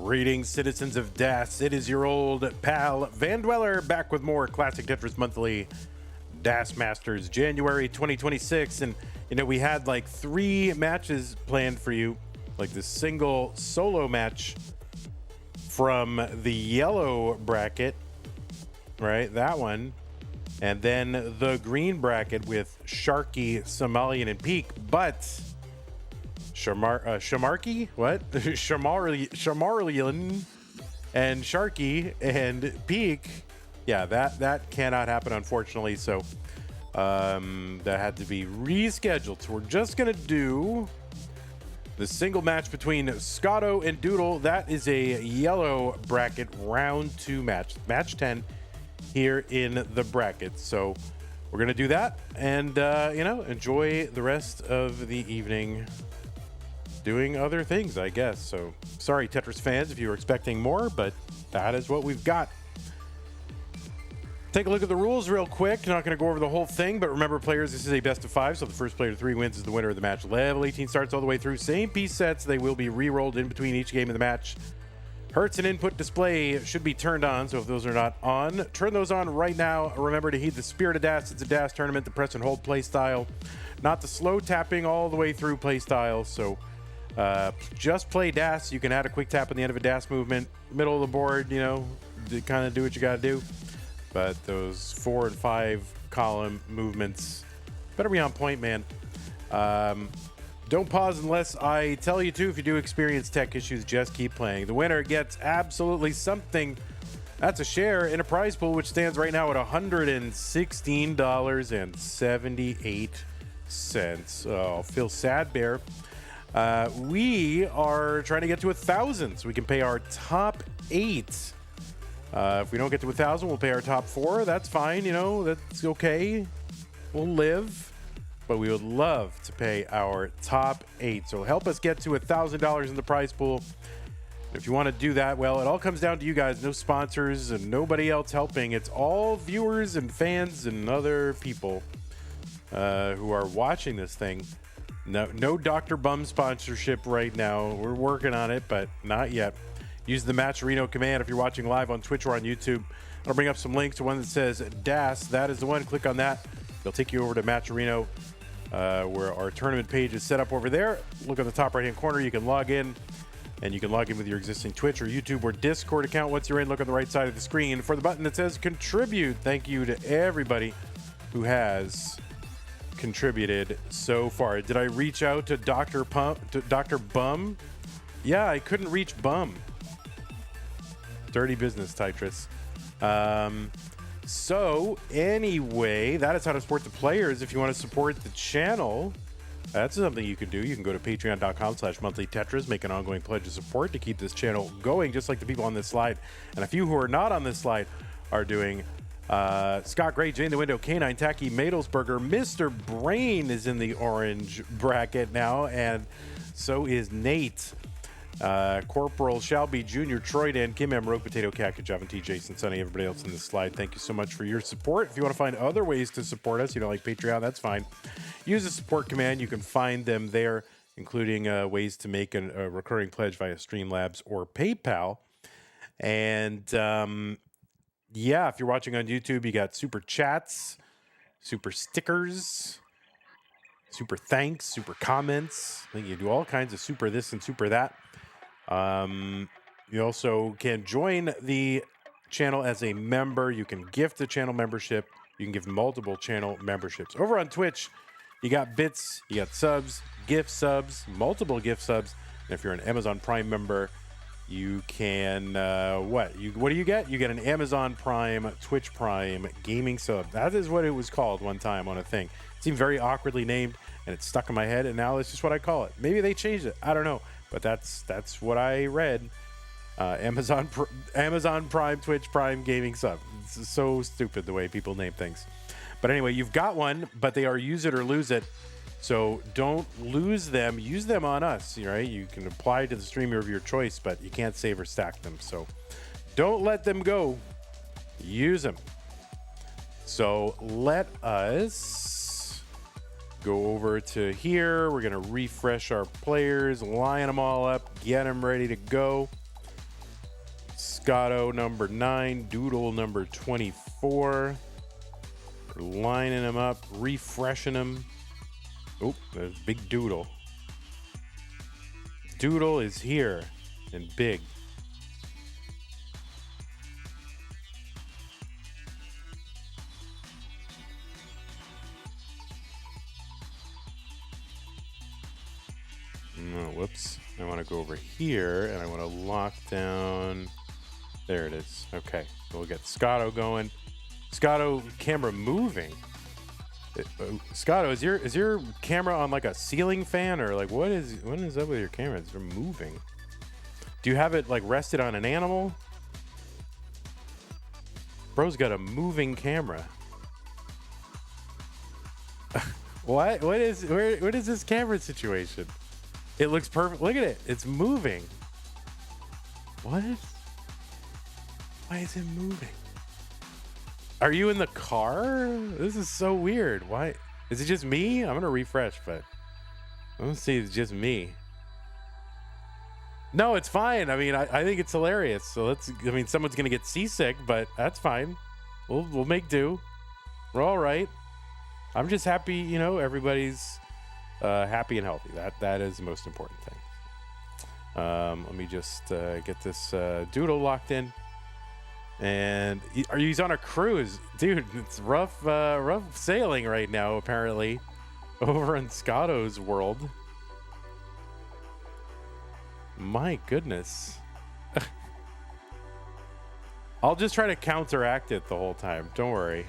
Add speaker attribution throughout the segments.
Speaker 1: Greetings, citizens of Das. It is your old pal Van Dweller back with more Classic Tetris Monthly Das Masters January 2026. And you know, we had like 3 matches planned for you, like the single solo match from the yellow bracket, right? That one. And then the green bracket with Sharky, Somalian, and Peak. But Shamarky? What? Shamarlian and Sharky and Peak. Yeah, that cannot happen, unfortunately. So that had to be rescheduled. So we're just going to do the single match between Scotto and Doodle. That is a yellow bracket round 2 match. Match 10 here in the bracket. So we're going to do that and, you know, enjoy the rest of the evening doing other things, I guess. So sorry, Tetris fans, if you were expecting more, but that is what we've got. Take a look at the rules real quick. Not going to go over the whole thing, but remember, players, this is a best of 5, so the first player to 3 wins is the winner of the match. Level 18 starts all the way through. Same piece sets. They will be re-rolled in between each game of the match. Hertz and input display should be turned on, so if those are not on, turn those on right now. Remember to heed the spirit of Das. It's a Das tournament, the press and hold play style, not the slow tapping all the way through play style. So just play Das. You can add a quick tap on the end of a Das movement. Middle of the board, you know, kind of do what you got to do. But those 4 and 5 column movements better be on point, man. Don't pause unless I tell you to. If you do experience tech issues, just keep playing. The winner gets absolutely something. That's a share in a prize pool, which stands right now at $116.78. Oh, feel sad, Bear. We are trying to get to 1,000 so we can pay our top 8. If we don't get to 1,000, we'll pay our top 4. That's fine, you know, that's okay. We'll live. But we would love to pay our top 8. So help us get to $1,000 in the prize pool. If you want to do that, well, it all comes down to you guys. No sponsors and nobody else helping. It's all viewers and fans and other people who are watching this thing. No Dr. Bum sponsorship right now. We're working on it, but not yet. Use the Matcherino command if you're watching live on Twitch or on YouTube. I'll bring up some links to one that says Das. That is the one. Click on that. They'll take you over to Matcherino, where our tournament page is set up over there. Look at the top right-hand corner. You can log in, and you can log in with your existing Twitch or YouTube or Discord account. Once you're in, look on the right side of the screen for the button that says Contribute. Thank you to everybody who has contributed so far. Did I reach out to Dr. Bum? Yeah, I couldn't reach Bum. Dirty business, Tetris. So anyway, that is how to support the players. If you want to support the channel, that's something you can do. You can go to patreon.com/monthlytetris, make an ongoing pledge of support to keep this channel going, just like the people on this slide. And a few who are not on this slide are doing. Scott Gray, Jane the Window, K9, Tacky, Madelsberger, Mr. Brain is in the orange bracket now, and so is Nate. Corporal Shelby Jr., Troy Dan, Kim M, Rogue Potato, Cactus, Javan Jason, Sunny, everybody else in this slide. Thank you so much for your support. If you want to find other ways to support us, you don't like Patreon, that's fine. Use the support command. You can find them there, including ways to make a recurring pledge via Streamlabs or PayPal. And yeah, if you're watching on YouTube, you got super chats, super stickers, super thanks, super comments. I think you do all kinds of super this and super that. You also can join the channel as a member. You can gift the channel membership. You can give multiple channel memberships. Over on Twitch, you got bits, you got subs, gift subs, multiple gift subs. And if you're an Amazon Prime member, you can, what do you get? You get an Amazon Prime, Twitch Prime gaming sub. That is what it was called one time on a thing. It seemed very awkwardly named, and it stuck in my head, and now it's just what I call it. Maybe they changed it. I don't know. But that's what I read. Amazon Prime, Twitch Prime gaming sub. It's so stupid the way people name things. But anyway, you've got one, but they are use it or lose it. So don't lose them. Use them on us, right? You can apply to the streamer of your choice, but you can't save or stack them. So don't let them go. Use them. So let us go over to here. We're going to refresh our players, line them all up, get them ready to go. Scotto number 9, Doodle number 24. We're lining them up, refreshing them. Oh, there's big Doodle. Doodle is here and big. No, whoops. I want to go over here and I want to lock down. There it is. Okay, we'll get Scotto going. Scotto, camera moving. Scotto, is your camera on like a ceiling fan, or like what is up with your camera? It's moving. Do you have it like rested on an animal? Bro's got a moving camera. What is this camera situation? It looks perfect. Look at it. It's moving. What? Why is it moving? Are you in the car? This is so weird. Why? Is it just me? I'm going to refresh, but I don't see it's just me. No, it's fine. I mean, I think it's hilarious. So someone's going to get seasick, but that's fine. We'll make do. We're all right. I'm just happy, you know, everybody's happy and healthy. That is the most important thing. Let me just get this Doodle locked in. And he's on a cruise, dude. It's rough sailing right now, apparently, over in Scotto's world. My goodness. I'll just try to counteract it the whole time. Don't worry.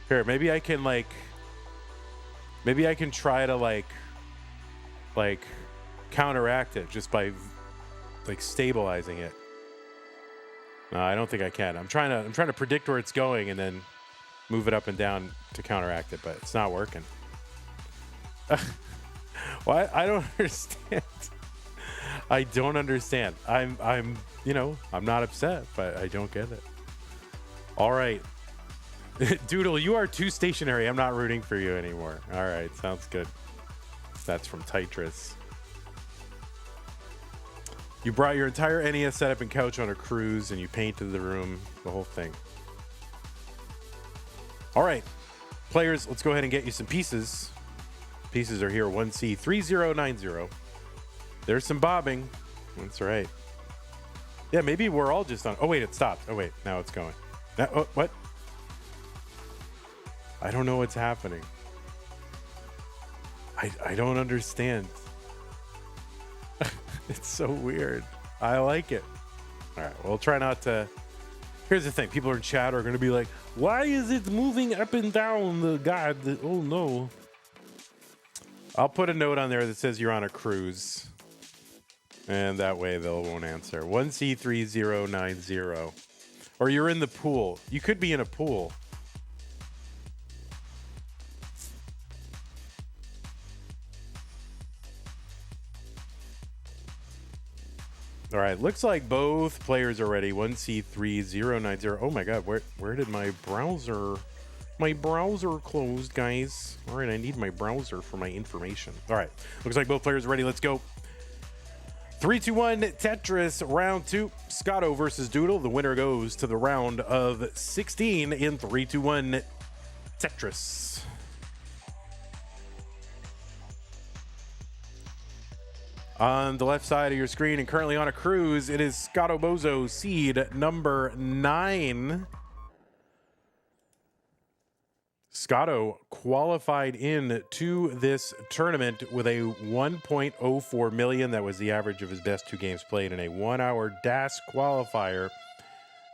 Speaker 1: Here, maybe I can try to counteract it just by stabilizing it. No, I don't think I can. I'm trying to predict where it's going and then move it up and down to counteract it, but it's not working. Well, I don't understand. I don't understand. I'm not upset, but I don't get it. All right. Doodle, you are too stationary. I'm not rooting for you anymore. All right, sounds good. That's from Tetris. You brought your entire NES setup and couch on a cruise, and you painted the room, the whole thing. All right, players, let's go ahead and get you some pieces. Pieces are here, 1C3090. There's some bobbing. That's right. Yeah, maybe we're all just on. Oh, wait, it stopped. Oh, wait, now it's going. Oh, what? I don't know what's happening. I don't understand. It's so weird. I like it. All right, we'll try not to. Here's the thing. People in chat are going to be like, why is it moving up and down? Oh, no. I'll put a note on there that says you're on a cruise. And that way they won't answer. 1C3090. Or you're in the pool. You could be in a pool. All right, looks like both players are ready. 1C3090. Oh my God, where did my browser closed, guys? All right, I need my browser for my information. All right, looks like both players are ready. Let's go. 3, 2, 1, Tetris, round 2. Scotto versus Doodle. The winner goes to the round of 16 in 3, 2, 1, Tetris. On the left side of your screen and currently on a cruise, it is Scotto Bozo, seed number 9. Scotto qualified in to this tournament with a 1.04 million. That was the average of his best 2 games played in a 1-hour DAS qualifier.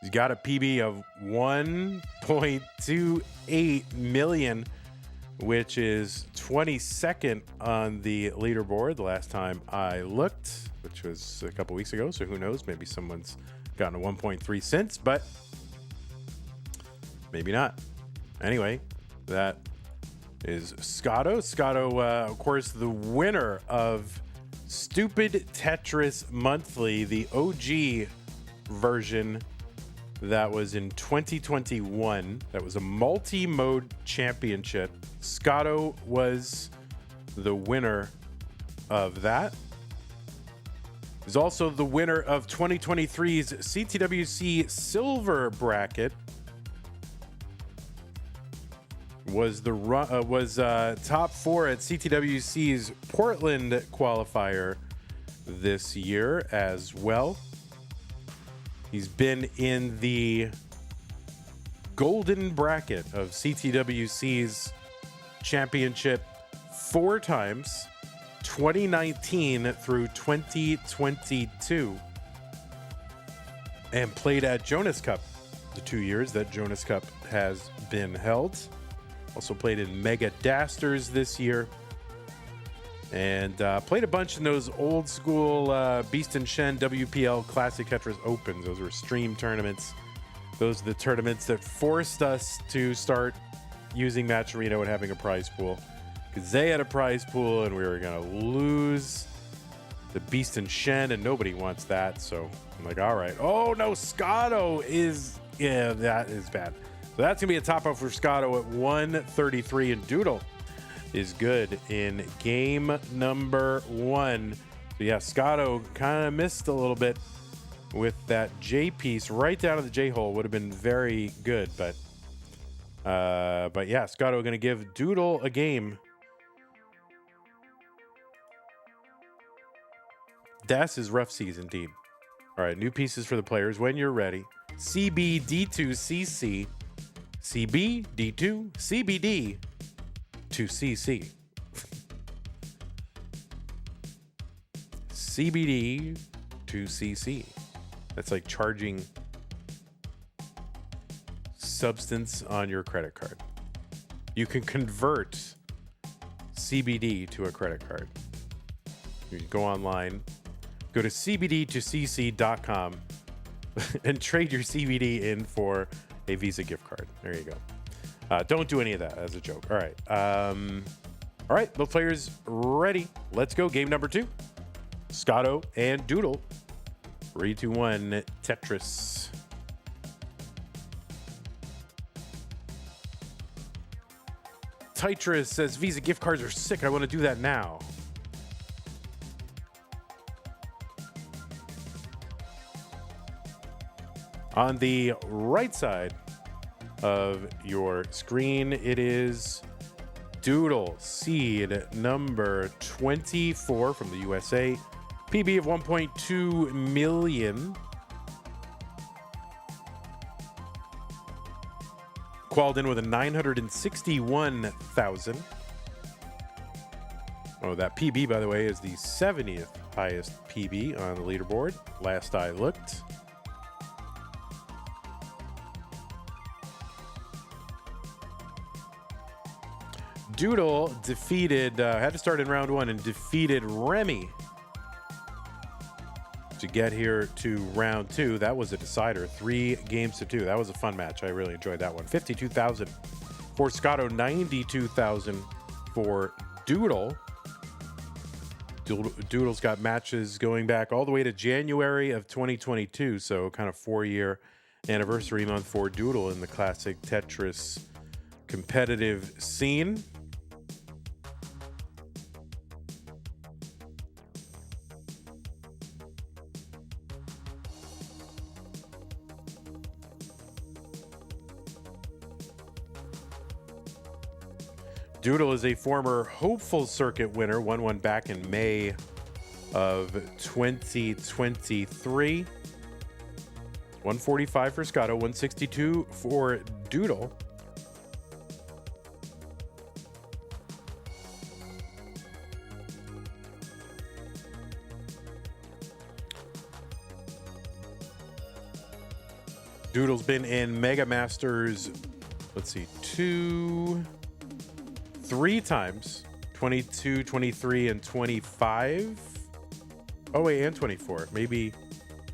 Speaker 1: He's got a PB of 1.28 million, which is 22nd on the leaderboard the last time I looked, which was a couple weeks ago. So who knows? Maybe someone's gotten a 1.3 since, but maybe not. Anyway, that is Scotto. Scotto, of course, the winner of Stupid Tetris Monthly, the OG version that was in 2021. That was a multi-mode championship. Scotto was the winner of that. He's also the winner of 2023's CTWC Silver Bracket. Was top 4 at CTWC's Portland qualifier this year as well. He's been in the golden bracket of CTWC's championship 4 times, 2019 through 2022, and played at Jonas Cup the 2 years that Jonas Cup has been held. Also played in Mega Dasters this year, and played a bunch in those old school Beast and Shen WPL Classic Tetris Opens. Those were stream tournaments. Those are the tournaments that forced us to start using Matcherino and having a prize pool, because they had a prize pool and we were going to lose the Beast and Shen, and nobody wants that. So I'm like, all right. Oh, no, Scotto is... Yeah, that is bad. So that's going to be a top-up for Scotto at 133, and Doodle is good in game number 1. So, yeah, Scotto kind of missed a little bit with that J piece right down to the J hole. Would have been very good, but yeah, Scotto going to give Doodle a game. Das is rough seas indeed. All right, new pieces for the players when you're ready. CBD2CC, CBD2, CBD to CC. CBD to CC. That's like charging substance on your credit card. You can convert CBD to a credit card. You can go online, go to cbd2cc.com and trade your CBD in for a Visa gift card. There you go. Don't do any of that as a joke. All right. All right, both players ready. Let's go. Game number 2. Scotto and Doodle. 3, 2, 1, Tetris. Tetris says Visa gift cards are sick. I want to do that now. On the right side of your screen, it is Doodle, seed number 24 from the USA. PB of 1.2 million. Qualled in with a 961,000. Oh, that PB, by the way, is the 70th highest PB on the leaderboard. Last I looked. Doodle defeated, had to start in round 1 and defeated Remy to get here to round 2. That was a decider, 3 games to 2. That was a fun match. I really enjoyed that one. 52,000 for Scotto, 92,000 for Doodle. Doodle's got matches going back all the way to January of 2022, so kind of 4-year anniversary month for Doodle in the classic Tetris competitive scene. Doodle is a former Hopeful Circuit winner, won one back in May of 2023. 145 for Scotto, 162 for Doodle. Doodle's been in Mega Masters, let's see, 3 times, 22, 23, and 25. Oh, wait, and 24. Maybe,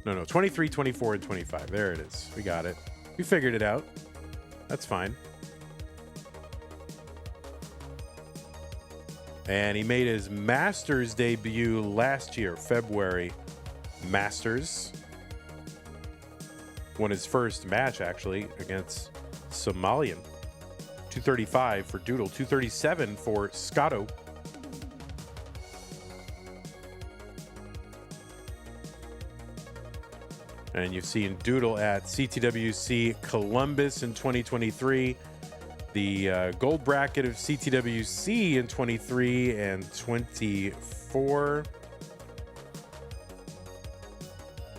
Speaker 1: no, 23, 24, and 25. There it is. We got it. We figured it out. That's fine. And he made his Masters debut last year, February Masters. Won his first match, actually, against Somalian. 235 for Doodle, 237 for Scotto. And you've seen Doodle at CTWC Columbus in 2023. The gold bracket of CTWC in 23 and 24.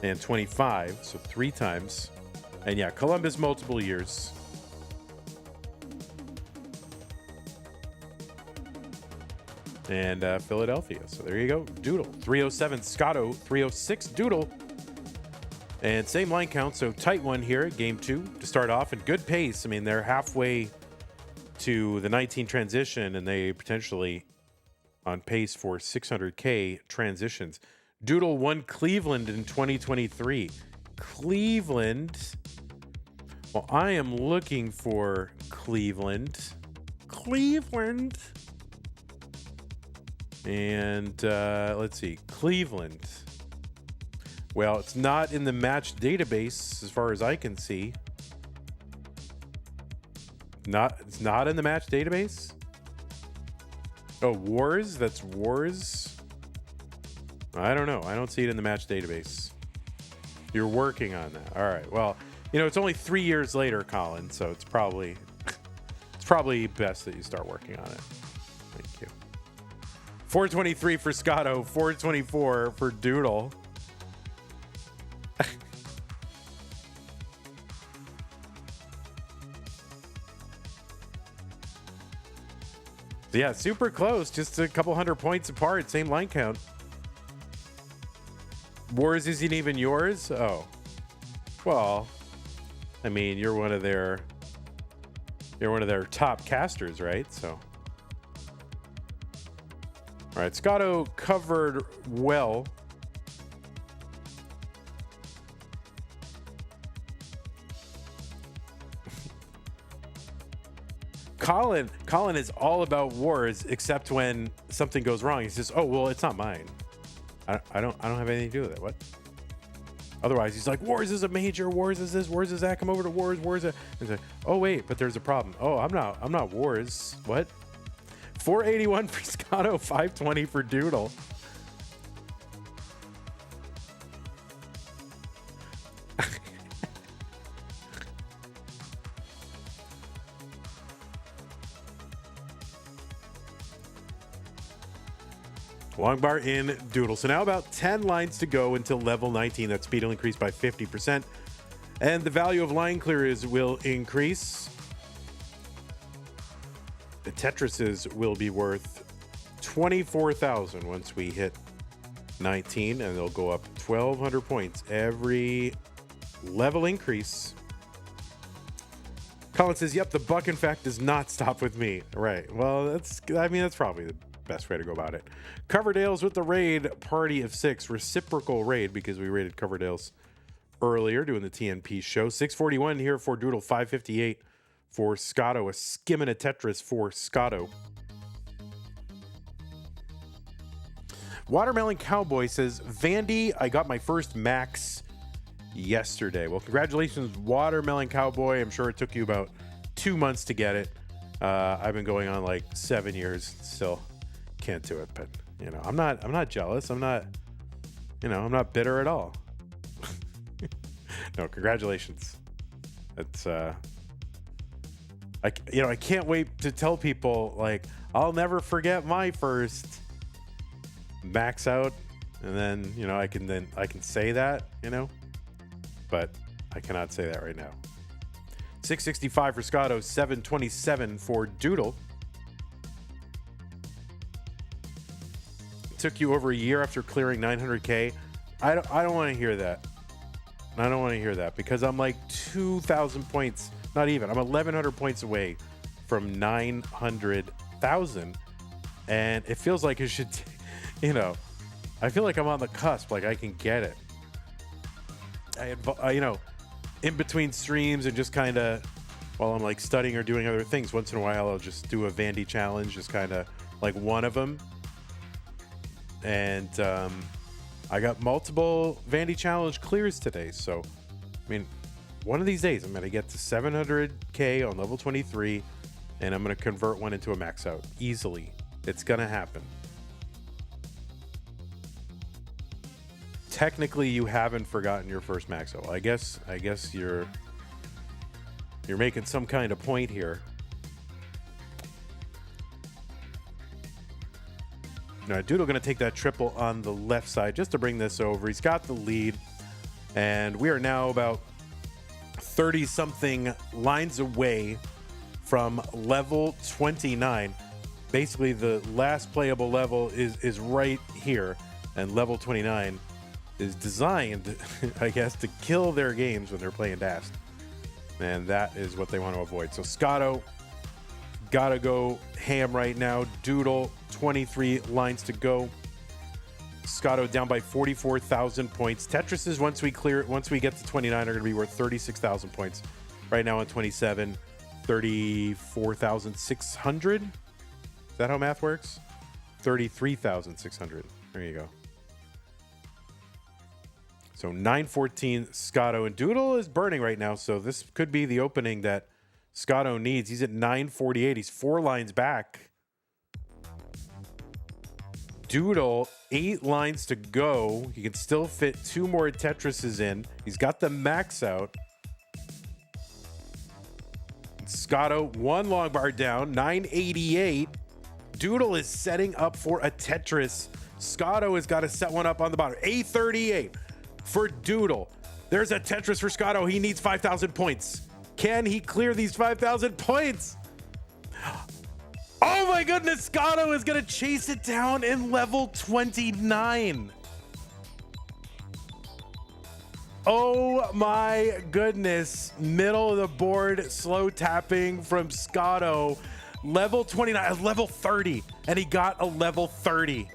Speaker 1: And 25, so 3 times. And yeah, Columbus multiple years. And Philadelphia. So there you go. Doodle. 307 Scotto, 306 Doodle. And same line count, so tight one here at game 2 to start off. And good pace. I mean, they're halfway to the 19 transition, and they potentially on pace for 600K transitions. Doodle won Cleveland in 2023. Cleveland. Well, I am looking for Cleveland. Cleveland. And let's see. Cleveland. Well, it's not in the match database as far as I can see. It's not in the match database? Oh, Wars? That's Wars? I don't know. I don't see it in the match database. You're working on that. All right. Well, it's only 3 years later, Colin, so it's probably best that you start working on it. Thank you. 423 for Scotto, 424 for Doodle. Yeah, super close. Just a couple hundred points apart. Same line count. Wars isn't even yours? Oh. Well, I mean, you're one of their top casters, right? So. All right, Scotto covered well. Colin is all about wars, except when something goes wrong. He says, "Oh well, it's not mine. I don't have anything to do with it." What? Otherwise, he's like, "Wars is a major. Wars is this. Wars is that. Come over to Wars. Wars." He's like, "Oh wait, but there's a problem. Oh, I'm not Wars. What?" 481 for Scotto, 520 for Doodle. Long bar in Doodle. So now about 10 lines to go until level 19. That speed will increase by 50%. And the value of line clears will increase. The Tetrises will be worth 24,000 once we hit 19, and they'll go up 1,200 points every level increase. Colin says, "Yep, the buck in fact does not stop with me." Right. Well, that's probably the best way to go about it. Coverdale's with the raid, party of 6, reciprocal raid because we raided Coverdale's earlier doing the TNP show. 641 here for Doodle, 558 for Scotto, a skim and a Tetris for Scotto. Watermelon Cowboy says, "Vandy, I got my first max yesterday." Well, congratulations, Watermelon Cowboy. I'm sure it took you about 2 months to get it. I've been going on like 7 years, still can't do it. But I'm not jealous. I'm not bitter at all. No, congratulations. It's I can't wait to tell people, like, I'll never forget my first max out, and then I can say that, but I cannot say that right now. 665 for Scotto, 727 for Doodle. It took you over a year after clearing 900K. I don't want to hear that. I don't want to hear that because I'm like 2,000 points. Not even. I'm 1,100 points away from 900,000, and it feels like it should. I feel like I'm on the cusp. Like I can get it. In between streams and just kind of while I'm like studying or doing other things, once in a while I'll just do a Vandy challenge, just kind of like one of them. And I got multiple Vandy challenge clears today, so I mean, one of these days I'm going to get to 700K on level 23, and I'm going to convert one into a max out easily. It's going to happen. technically you haven't forgotten your first max level. I guess you're making some kind of point here. Now, Doodle going to take that triple on the left side just to bring this over. He's got the lead, and we are now about 30-something lines away from level 29. Basically, the last playable level is right here, and level 29 is designed, I guess, to kill their games when they're playing Dast. And that is what they want to avoid. So Scotto gotta go ham right now. Doodle, 23 lines to go. Scotto down by 44,000 points. Tetrises, once we get to 29, are going to be worth 36,000 points. Right now on 27, 34,600. Is that how math works? 33,600. There you go. So 914, Scotto, and Doodle is burning right now. So this could be the opening that Scotto needs. He's at 948. He's 4 lines back. Doodle, 8 lines to go. He can still fit 2 more Tetrises in. He's got the max out. Scotto, 1 long bar down, 988. Doodle is setting up for a Tetris. Scotto has got to set one up on the bottom. 838 for Doodle. There's a Tetris for Scotto. He needs 5,000 points. Can he clear these 5,000 points? Oh my goodness, Scotto is going to chase it down in level 29. Oh my goodness. Middle of the board, slow tapping from Scotto. Level 29, level 30, and he got a level 30.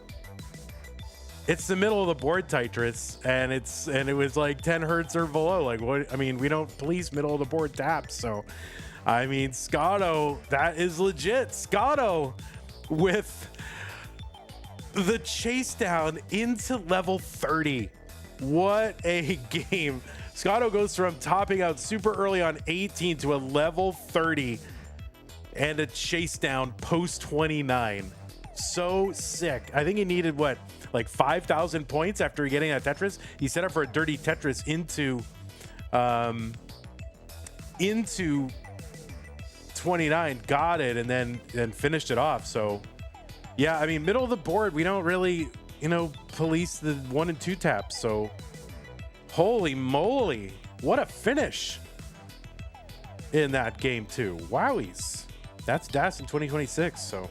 Speaker 1: It's the middle of the board, Tetris, and it was like 10 hertz or below. Like, what? I mean, we don't police middle of the board taps, so I mean, Scotto, that is legit. Scotto with the chase down into level 30. What a game. Scotto goes from topping out super early on 18 to a level 30 and a chase down post 29. So sick. I think he needed what, like 5,000 points after getting that Tetris. He set up for a dirty Tetris into 29, got it, and then finished it off. So yeah, I mean, middle of the board, we don't really, police the 1 and 2 taps. So holy moly, what a finish in that game too. Wowies. That's Dast in 2026. So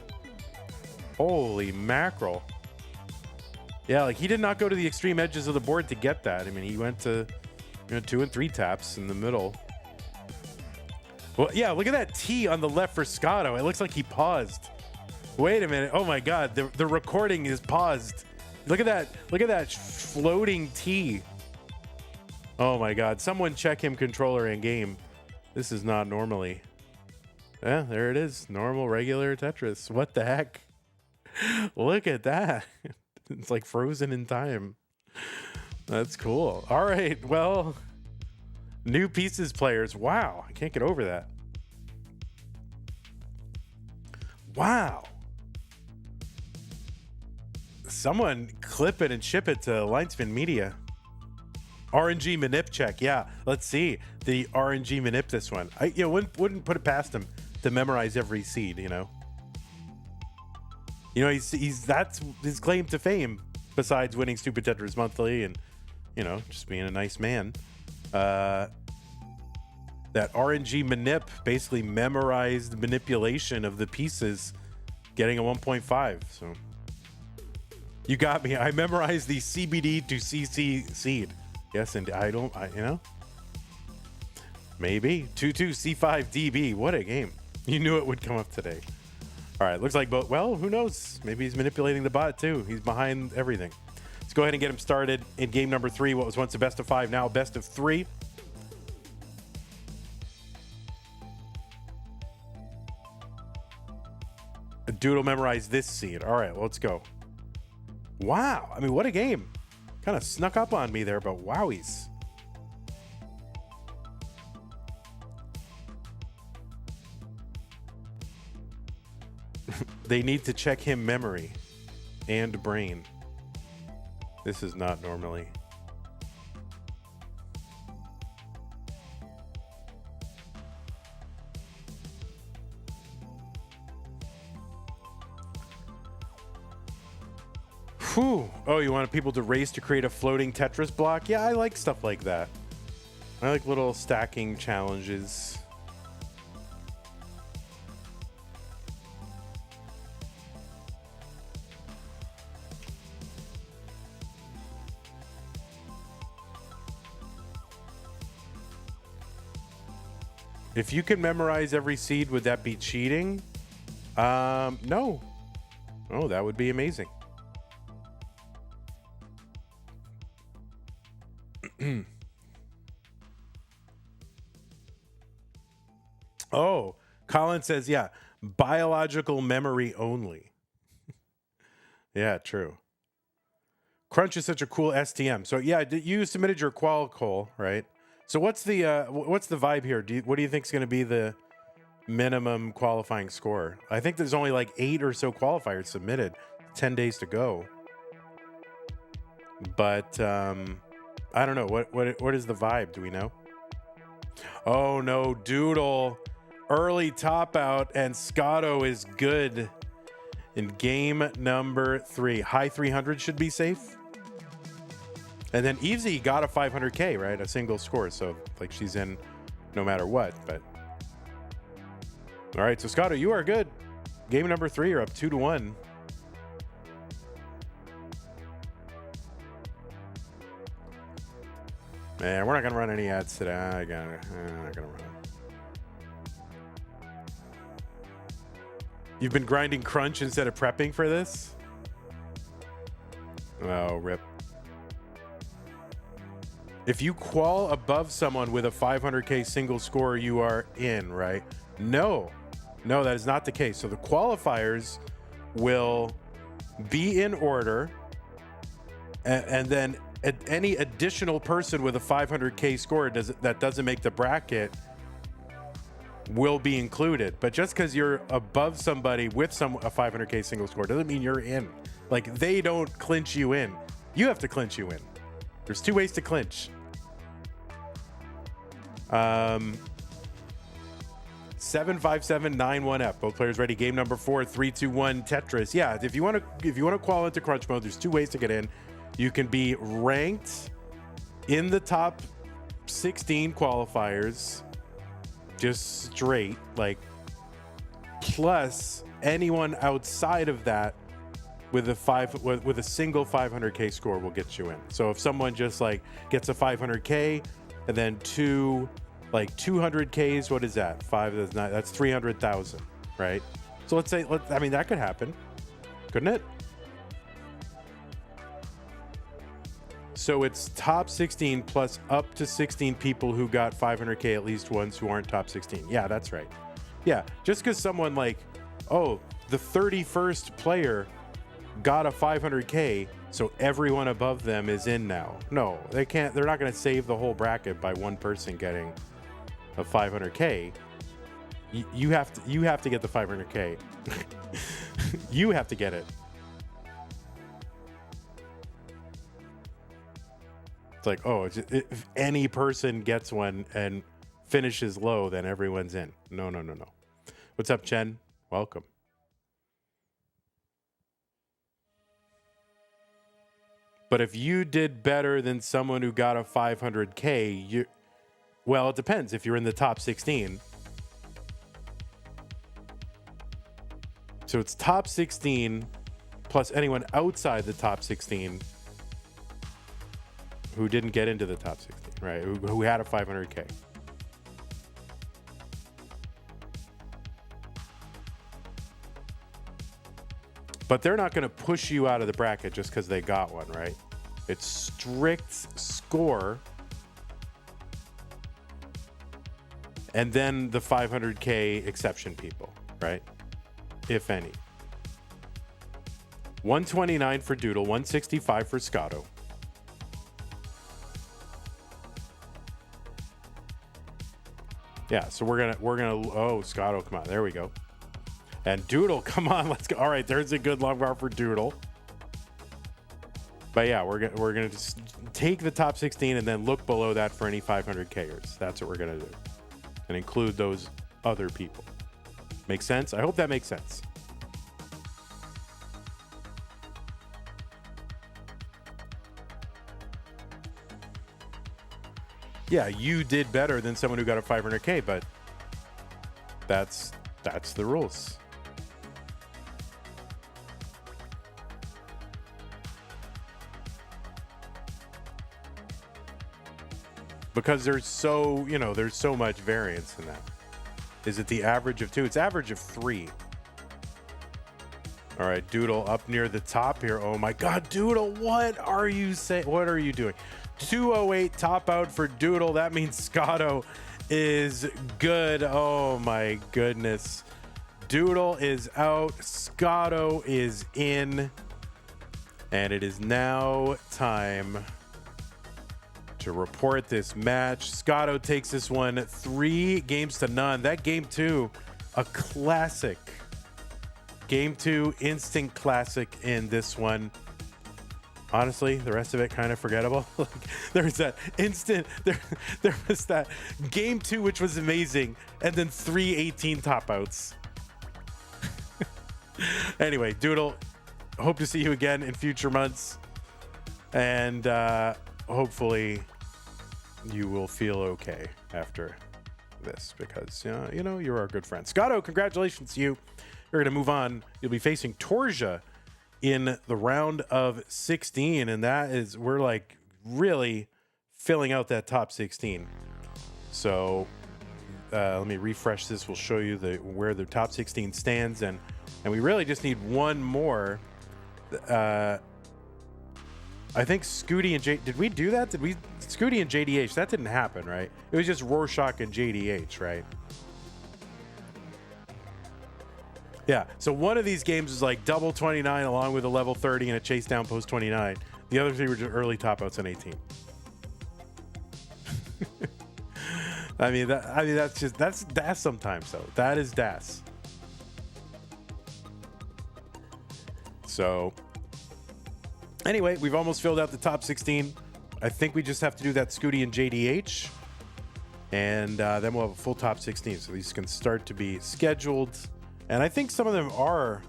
Speaker 1: holy mackerel. Yeah, like he did not go to the extreme edges of the board to get that. I mean, he went to 2 and 3 taps in the middle. Well, yeah, look at that T on the left for Scotto. It looks like he paused. Wait a minute. Oh my God, the recording is paused. Look at that. Look at that floating T. Oh my God. Someone check him controller in game. This is not normally. Yeah, there it is. Normal, regular Tetris. What the heck? Look at that. It's like frozen in time. That's cool. All right. Well, new pieces players. Wow. I can't get over that. Wow. Someone clip it and ship it to Linespin Media. RNG manip check. Yeah. Let's see. The RNG manip this one. I wouldn't put it past him to memorize every seed, he's that's his claim to fame, besides winning Stupid Tetris Monthly and, just being a nice man. That RNG manip basically memorized manipulation of the pieces, getting a 1.5. So you got me. I memorized the CBD to CC seed. Yes, and maybe 2-2 C5 DB. What a game. You knew it would come up today. All right, looks like both. Well, who knows? Maybe he's manipulating the bot too. He's behind everything. Let's go ahead and get him started in game number 3. What was once a best of 5, now a best of 3. Doodle memorized this seed. All right, let's go. Wow. I mean, what a game. Kind of snuck up on me there, but wowies. They need to check him memory and brain. This is not normally. Whew. Oh, you want people to race to create a floating Tetris block? Yeah, I like stuff like that. I like little stacking challenges. If you can memorize every seed, would that be cheating? No. Oh, that would be amazing. Oh, Colin says, yeah, biological memory only. Yeah, true. Crunch is such a cool STM. So yeah, you submitted your qual call, right? So what's the vibe here? What do you think is going to be the minimum qualifying score? I think there's only like 8 or so qualifiers submitted. 10 days to go. But I don't know. What is the vibe? Do we know? Oh no, Doodle. Early top out, and Scotto is good in game number 3. High 300 should be safe. And then Easy got a 500K, right? A single score. So like she's in no matter what. But all right, so Scotto, you are good. Game number 3, you're up 2-1. Man, we're not gonna run any ads today. I'm not gonna run. You've been grinding crunch instead of prepping for this? Oh, rip. If you qual above someone with a 500K single score, you are in, right? No, that is not the case. So the qualifiers will be in order, and then any additional person with a 500K score that doesn't make the bracket will be included. But just because you're above somebody with a 500K single score doesn't mean you're in. Like, they don't clinch you in. You have to clinch you in. There's 2 ways to clinch. 75791F. Both players ready. Game number 4. 3, 2, 1. Tetris. Yeah, if you want to qual into crunch mode, there's 2 ways to get in. You can be ranked in the top 16 qualifiers, just straight, like, plus anyone outside of that with a single 500K score will get you in. So if someone just like gets a 500K and then 2 like 200Ks, what is that? 5 is 9. That's 300,000, right? So let's say, that could happen, couldn't it? So it's top 16 plus up to 16 people who got 500K at least once who aren't top 16. Yeah, that's right. Yeah, just because someone like, oh, the 31st player got a 500K, so everyone above them is in now. No, they can't. They're not going to save the whole bracket by one person getting a 500K. You have to get the 500K. You have to get it. It's like, oh, if any person gets one and finishes low, then everyone's in. No. What's up, Chen? Welcome. But if you did better than someone who got a 500K, well, it depends. If you're in the top 16. So it's top 16 plus anyone outside the top 16 who didn't get into the top 16, right? Who had a 500K. But they're not going to push you out of the bracket just because they got one, right? It's strict score. And then the 500K exception people, right? If any. 129 for Doodle, 165 for Scotto. Yeah, so we're gonna oh, Scotto, come on, there we go. And Doodle, come on, let's go. All right, there's a good long bar for Doodle. But yeah, we're gonna just take the top 16 and then look below that for any 500Kers. That's what we're gonna do, and include those other people. Make sense? I hope that makes sense. yeah, you did better than someone who got a 500K, but that's the rules. Because there's so, there's so much variance in that. Is it the average of 2? It's average of 3. All right, Doodle up near the top here. Oh my God, Doodle, what are you saying? What are you doing? 208 top out for Doodle. That means Scotto is good. Oh my goodness. Doodle is out. Scotto is in. And it is now time to report this match. Scotto takes this one 3-0. That game 2, a classic. Game 2, instant classic in this one. Honestly, the rest of it kind of forgettable. Like, there's that instant, there was that game 2, which was amazing, and then 3-18 top outs. Anyway, Doodle, hope to see you again in future months. And hopefully you will feel okay after this, because you're our good friend. Scotto, congratulations to you. You're going to move on. You'll be facing Torja in the round of 16, and we're like really filling out that top 16. So let me refresh this. We'll show you where the top 16 stands, and we really just need one more. I think Scooty and did we do that? Scooty and JDH? That didn't happen, right? It was just Rorschach and JDH, right? Yeah, so one of these games is like double 29 along with a level 30 and a chase down post 29. The other 3 were just early top outs on 18. that's DAS sometimes, though. That is DAS. So anyway, we've almost filled out the top 16. I think we just have to do that Scooty and JDH. And then we'll have a full top 16. So these can start to be scheduled. And I think some of them are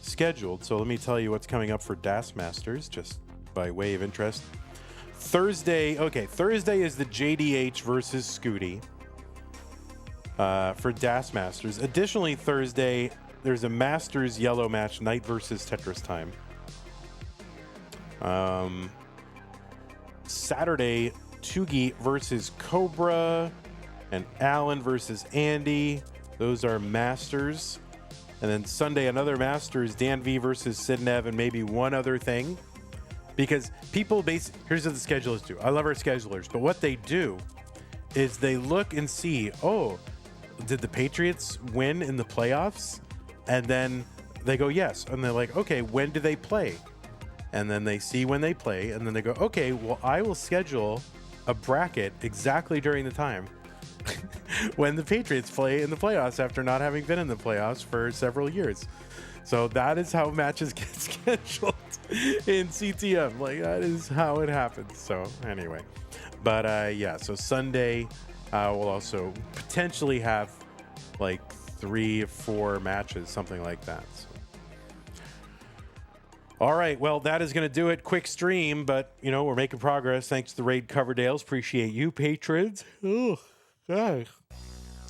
Speaker 1: scheduled. So let me tell you what's coming up for DAS Masters, just by way of interest. Thursday is the JDH versus Scooty for DAS Masters. Additionally, Thursday, there's a Masters yellow match, Night versus Tetris Time. Saturday, Tugi versus Cobra, and Alan versus Andy. Those are Masters. And then Sunday, another Masters, Dan V versus Sidnev, and maybe one other thing. Because people here's what the schedulers do. I love our schedulers, but what they do is they look and see, did the Patriots win in the playoffs? And then they go, yes. And they're like, okay, when do they play? And then they see when they play, and then they go, okay, well, I will schedule a bracket exactly during the time when the Patriots play in the playoffs after not having been in the playoffs for several years. So that is how matches get scheduled in CTM. Like, that is how it happens. So anyway, but yeah, so Sunday we'll also potentially have like 3 or 4 matches, something like that. So. All right, well, that is going to do it. Quick stream, but, we're making progress. Thanks to the Raid Coverdales. Appreciate you, patrons. Oh, God.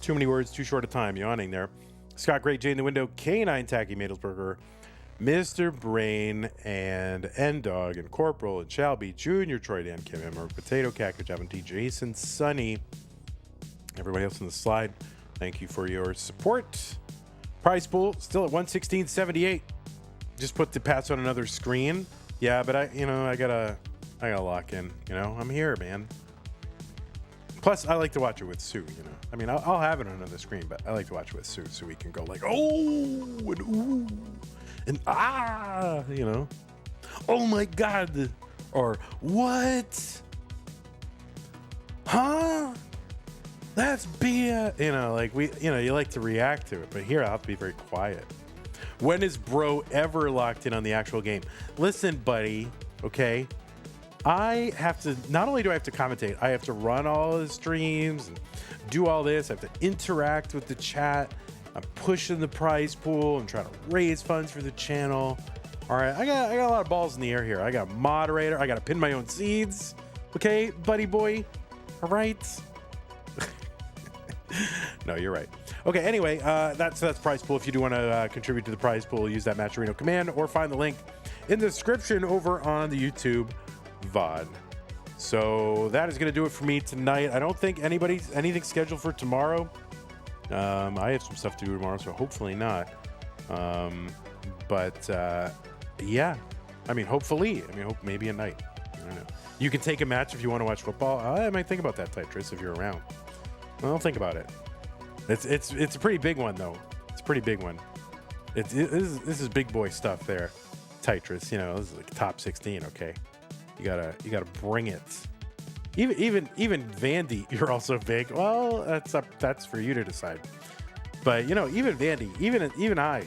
Speaker 1: Too many words, too short a time. Yawning there. Scott Great, Jay in the Window, K9 Tacky Madelsberger, Mr. Brain, and N-Dog, and Corporal, and Shelby, Junior, Troy, Dan, Kim, Emmer, Potato, Cactus, Javin T, Jason, Sunny, everybody else on the slide. Thank you for your support. Prize pool still at 116.78. Just put the pass on another screen. Yeah, but I gotta lock in. I'm here, man. Plus, I like to watch it with Sue. I mean, I'll have it on another screen, but I like to watch it with Sue, so we can go like, oh, and ooh, and ah, oh my God, or what? Huh? That's BS. Like you like to react to it, but here I'll have to be very quiet. When is bro ever locked in on the actual game? Listen, buddy, okay? I have to, not only do I have to commentate, I have to run all the streams and do all this. I have to interact with the chat. I'm pushing the prize pool and trying to raise funds for the channel. All right, I got a lot of balls in the air here. I got a moderator. I got to pin my own seeds. Okay, buddy boy? All right. No, you're right. Okay, anyway, that's prize pool. If you do want to contribute to the prize pool, use that Matcherino command or find the link in the description over on the YouTube VOD. So that is going to do it for me tonight. I don't think anything scheduled for tomorrow. I have some stuff to do tomorrow, so hopefully not. Yeah. I mean, hopefully. I mean, maybe a night. I don't know. You can take a match if you want to watch football. I might think about that, Tetris, if you're around. Well, think about it. It's a pretty big one, though. It's a pretty big one. This is big boy stuff there. Tetris, you know, this is like top 16. Okay, you gotta bring it. Even Vandy, you're also big. Well, that's for you to decide. But you know, even Vandy, even I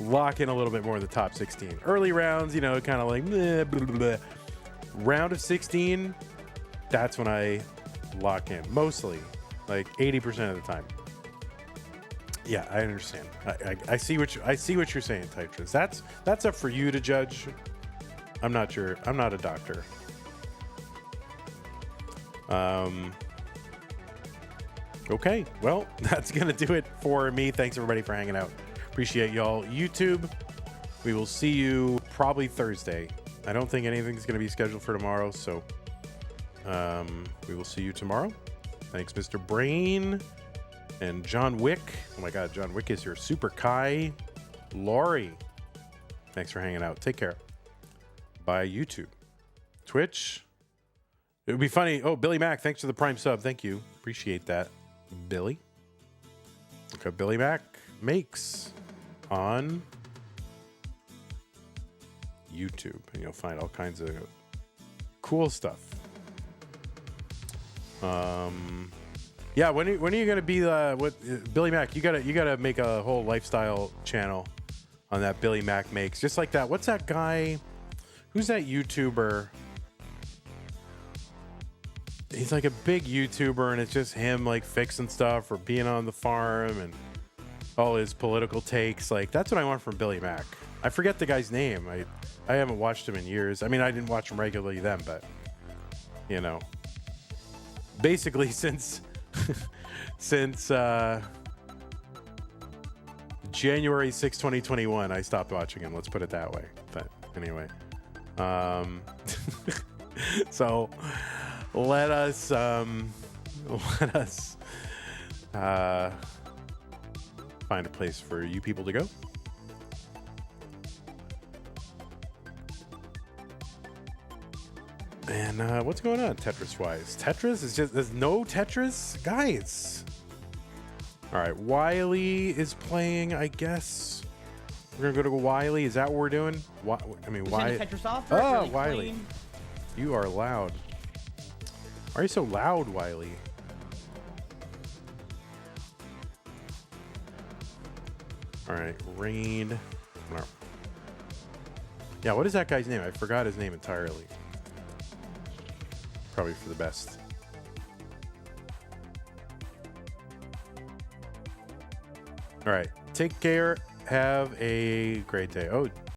Speaker 1: lock in a little bit more in the top 16. Early rounds, you know, kind of like blah, blah, blah. Round of 16. That's when I lock in mostly, like 80% of the time. Yeah, I understand. I see what you're saying, Tetris. That's up for you to judge. I'm not sure. I'm not a doctor. Okay, well, that's gonna do it for me. Thanks everybody for hanging out. Appreciate y'all. YouTube, we will see you probably Thursday. I don't think anything's gonna be scheduled for tomorrow, so we will see you tomorrow. Thanks, Mr. Brain. And John Wick. Oh my God, John Wick is here. Super Kai. Laurie. Thanks for hanging out. Take care. Bye, YouTube. Twitch. It would be funny. Oh, Billy Mack. Thanks for the Prime sub. Thank you. Appreciate that, Billy. Okay, Billy Mack makes on YouTube. And you'll find all kinds of cool stuff. Yeah, when are you gonna be Billy Mack? You gotta make a whole lifestyle channel on that. Billy Mack makes just like that. What's that guy? Who's that YouTuber? He's like a big YouTuber, and it's just him like fixing stuff or being on the farm and all his political takes. Like that's what I want from Billy Mack. I forget the guy's name. I haven't watched him in years. I mean, I didn't watch him regularly then, but you know, basically since January 6, 2021, I stopped watching him. Let's put it that way. But anyway, so let us find a place for you people to go. And what's going on Tetris wise? Tetris is just, there's no Tetris, guys. All right, Wiley is playing, I guess. We're gonna go to Wiley. Is that what we're doing? I mean, why?
Speaker 2: Tetris off
Speaker 1: Oh,
Speaker 2: really
Speaker 1: Wiley,
Speaker 2: clean.
Speaker 1: You are loud. Why are you so loud, Wiley? All right, Rain. Yeah, what is that guy's name? I forgot his name entirely. Probably for the best. All right, take care. Have a great day. Oh,